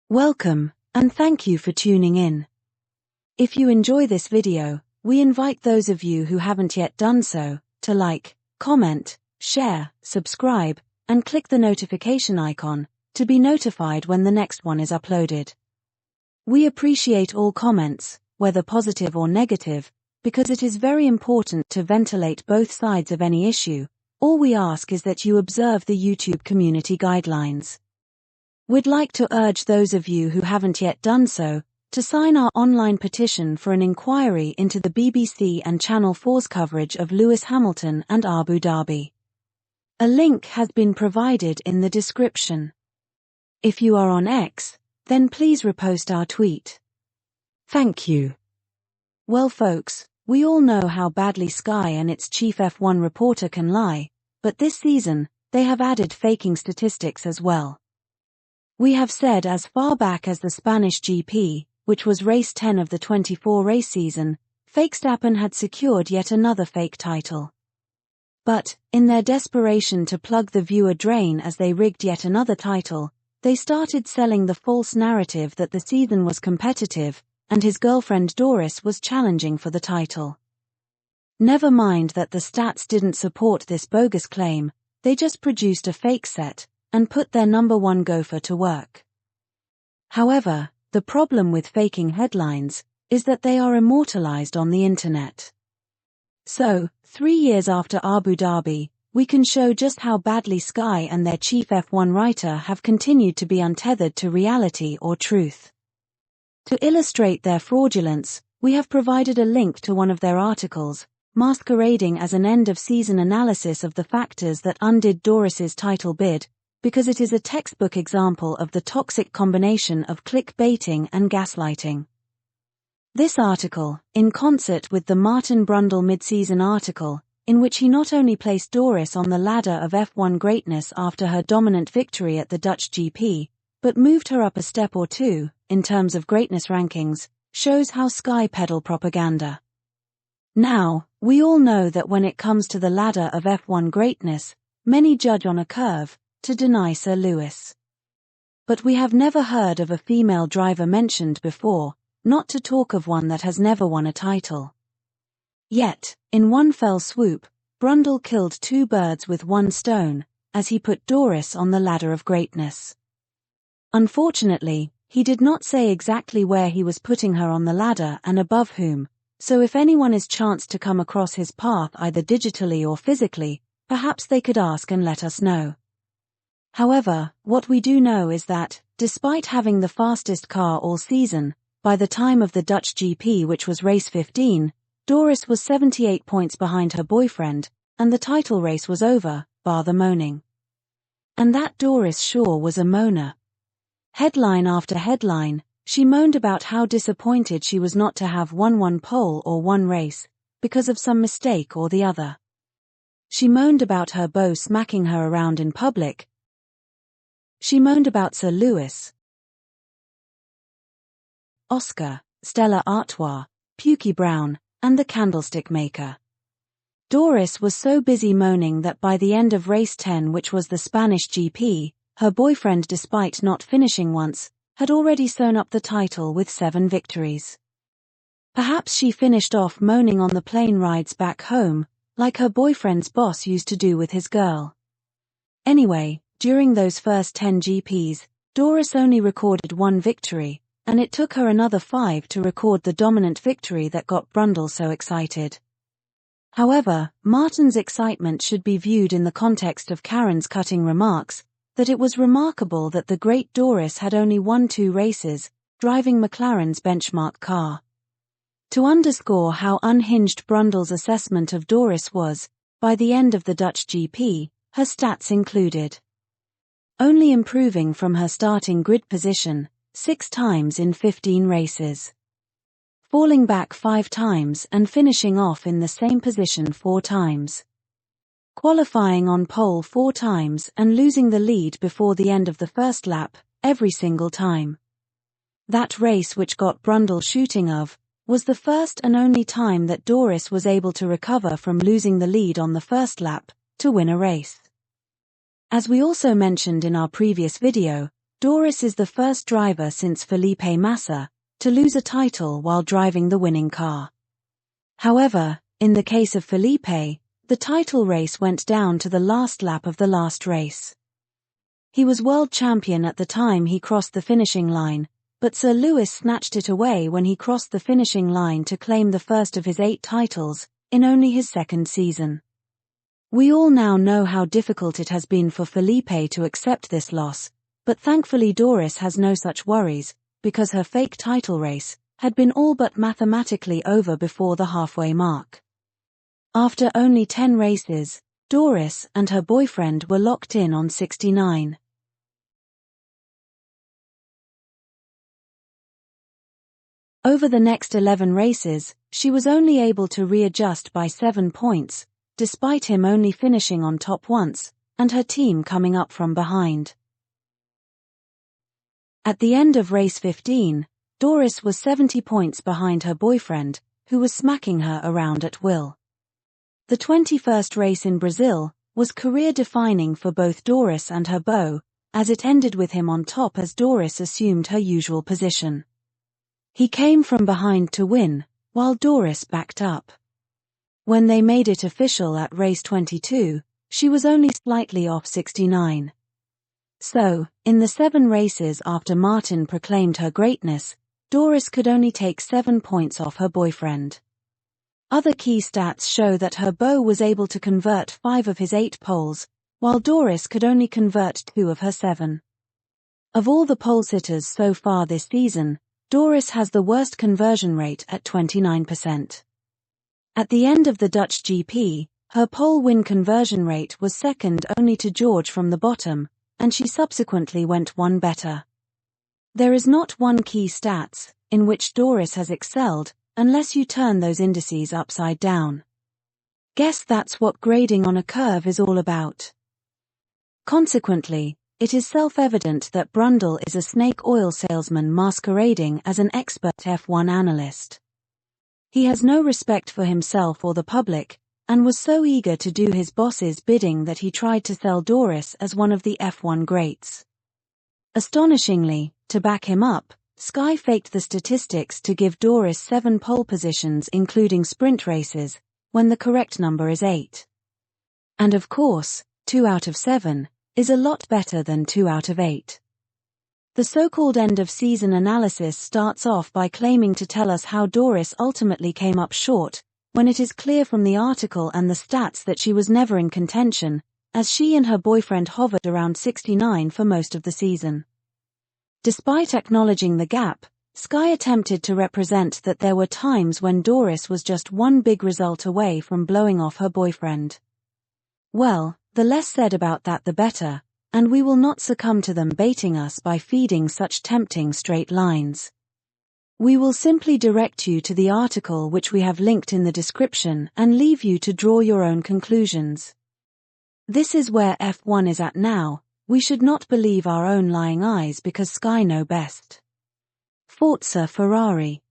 Welcome, and thank you for tuning in. If you enjoy this video, we invite those of you who haven't yet done so, to like, comment, share, subscribe, and click the notification icon, to be notified when the next one is uploaded. We appreciate all comments, whether positive or negative, because it is very important to ventilate both sides of any issue. All we ask is that you observe the YouTube community guidelines. We'd like to urge those of you who haven't yet done so, to sign our online petition for an inquiry into the BBC and Channel 4's coverage of Lewis Hamilton and Abu Dhabi. A link has been provided in the description. If you are on X, then please repost our tweet. Thank you. Well folks, we all know how badly Sky and its chief F1 reporter can lie, but this season, they have added faking statistics as well. We have said as far back as the Spanish GP, which was race 10 of the 24 race season, Verstappen had secured yet another fake title. But, in their desperation to plug the viewer drain as they rigged yet another title, they started selling the false narrative that the season was competitive, and his girlfriend Doris was challenging for the title. Never mind that the stats didn't support this bogus claim, they just produced a fake set, and put their number one gopher to work. However, the problem with faking headlines is that they are immortalized on the internet. So, 3 years after Abu Dhabi, we can show just how badly Sky and their chief F1 writer have continued to be untethered to reality or truth. To illustrate their fraudulence, we have provided a link to one of their articles, masquerading as an end-of-season analysis of the factors that undid Doris's title bid, because it is a textbook example of the toxic combination of clickbaiting and gaslighting. This article, in concert with the Martin Brundle mid-season article, in which he not only placed Doris on the ladder of F1 greatness after her dominant victory at the Dutch GP, but moved her up a step or two, in terms of greatness rankings, shows how Sky peddle propaganda. Now, we all know that when it comes to the ladder of F1 greatness, many judge on a curve, to deny Sir Lewis. But we have never heard of a female driver mentioned before, not to talk of one that has never won a title. Yet, in one fell swoop, Brundle killed two birds with one stone, as he put Doris on the ladder of greatness. Unfortunately, he did not say exactly where he was putting her on the ladder and above whom, so if anyone is chanced to come across his path either digitally or physically, perhaps they could ask and let us know. However, what we do know is that, despite having the fastest car all season, by the time of the Dutch GP, which was race 15, Doris was 78 points behind her boyfriend, and the title race was over, bar the moaning. And that Doris sure was a moaner. Headline after headline, she moaned about how disappointed she was not to have won one pole or one race, because of some mistake or the other. She moaned about her beau smacking her around in public. She moaned about Sir Lewis, Oscar, Stella Artois, Pukey Brown, and the candlestick maker. Doris was so busy moaning that by the end of race 10, which was the Spanish GP, her boyfriend, despite not finishing once, had already sewn up the title with 7 victories. Perhaps she finished off moaning on the plane rides back home, like her boyfriend's boss used to do with his girl. Anyway, during those first 10 GPs, Doris only recorded 1 victory, and it took her another 5 to record the dominant victory that got Brundle so excited. However, Martin's excitement should be viewed in the context of Karen's cutting remarks, that it was remarkable that the great Doris had only won 2 races, driving McLaren's benchmark car. To underscore how unhinged Brundle's assessment of Doris was, by the end of the Dutch GP, her stats included only improving from her starting grid position 6 times in 15 races, falling back 5 times and finishing off in the same position 4 times, qualifying on pole 4 times and losing the lead before the end of the first lap, every single time. That race which got Brundle shooting of, was the first and only time that Doris was able to recover from losing the lead on the first lap, to win a race. As we also mentioned in our previous video, Norris is the first driver since Felipe Massa to lose a title while driving the winning car. However, in the case of Felipe, the title race went down to the last lap of the last race. He was world champion at the time he crossed the finishing line, but Sir Lewis snatched it away when he crossed the finishing line to claim the first of his 8 titles, in only his second season. We all now know how difficult it has been for Felipe to accept this loss, but thankfully Norris has no such worries, because her fake title race had been all but mathematically over before the halfway mark. After only 10 races, Norris and her boyfriend were locked in on 69. Over the next 11 races, she was only able to readjust by 7 points, despite him only finishing on top once, and her team coming up from behind. At the end of race 15, Norris was 70 points behind her boyfriend, who was smacking her around at will. The 21st race in Brazil was career-defining for both Norris and her beau, as it ended with him on top as Norris assumed her usual position. He came from behind to win, while Norris backed up. When they made it official at race 22, she was only slightly off 69. So, in the 7 races after Martin proclaimed her greatness, Norris could only take 7 points off her boyfriend. Other key stats show that her beau was able to convert 5 of his 8 poles, while Norris could only convert 2 of her 7. Of all the pole sitters so far this season, Norris has the worst conversion rate at 29%. At the end of the Dutch GP, her pole win conversion rate was second only to George from the bottom, and she subsequently went one better. There is not one key stats in which Norris has excelled, unless you turn those indices upside down. Guess that's what grading on a curve is all about. Consequently, it is self-evident that Brundle is a snake oil salesman masquerading as an expert F1 analyst. He has no respect for himself or the public, and was so eager to do his boss's bidding that he tried to sell Norris as one of the F1 greats. Astonishingly, to back him up, Sky faked the statistics to give Norris 7 pole positions including sprint races, when the correct number is 8. And of course, 2 out of 7 is a lot better than 2 out of 8. The so-called end-of-season analysis starts off by claiming to tell us how Norris ultimately came up short, when it is clear from the article and the stats that she was never in contention, as she and her boyfriend hovered around 69 for most of the season. Despite acknowledging the gap, Sky attempted to represent that there were times when Norris was just one big result away from blowing off her boyfriend. Well, the less said about that the better, and we will not succumb to them baiting us by feeding such tempting straight lines. We will simply direct you to the article which we have linked in the description and leave you to draw your own conclusions. This is where F1 is at now. We should not believe our own lying eyes because Sky know best. Forza Ferrari.